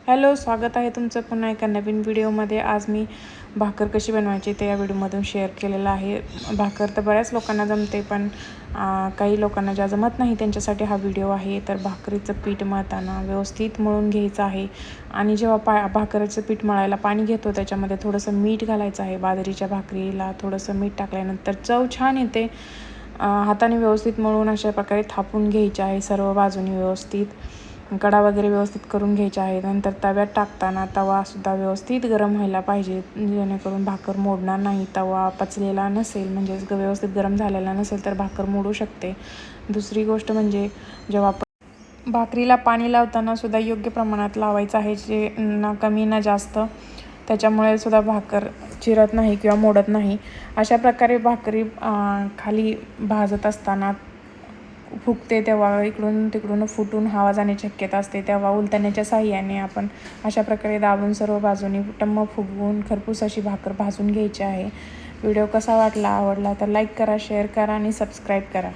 Hello, स्वागत आहे तुमचं पुन्हा एका नवीन व्हिडिओमध्ये। आज मी भाकर कशी बनवायची ते या व्हिडिओमधून शेअर केलेलं आहे। भाकर तर बऱ्याच लोकांना जमते, पण काही लोकांना ज्या जमत नाही त्यांच्यासाठी हा व्हिडिओ आहे। तर भाकरीचं पीठ मळताना व्यवस्थित मळून घ्यायचं आहे आणि जेव्हा भाकरीचं पीठ मळायला पाणी घेतो त्याच्यामध्ये थोडंसं मीठ घालायचं आहे। बाजरीच्या भाकरीला थोडंसं मीठ टाकल्यानंतर चव छान येते। हाताने व्यवस्थित मळून अशा प्रकारे थापून घ्यायचे आहे सर्व बाजूनी व्यवस्थित। कडा वगैरे व्यवस्थित करून घ्यायचे आहे। नंतर तव्यात टाकताना तवासुद्धा व्यवस्थित गरम व्हायला पाहिजे, जेणेकरून भाकर मोडणार नाही। तवा पचलेला नसेल म्हणजेच व्यवस्थित गरम झालेला नसेल तर भाकर मोडू शकते। दुसरी गोष्ट म्हणजे जेव्हा भाकरीला पाणी लावताना सुद्धा योग्य प्रमाणात लावायचं आहे, जे ना कमी ना जास्त, त्याच्यामुळे सुद्धा भाकर चिरत नाही किंवा मोडत नाही। अशा प्रकारे भाकरी खाली भाजत असताना फुगते तेव्हा इकडून तिकडून फुटून हवा जाण्याची शक्यता असते, तेव्हा उलटण्याच्या साहाय्याने आपण अशा प्रकारे दाबून सर्व बाजूनी टम्म फुगवून खरपूस अशी भाकर भाजून घ्यायची आहे। व्हिडिओ कसा वाटला, आवडला तर लाईक करा, शेअर करा आणि सबस्क्राईब करा।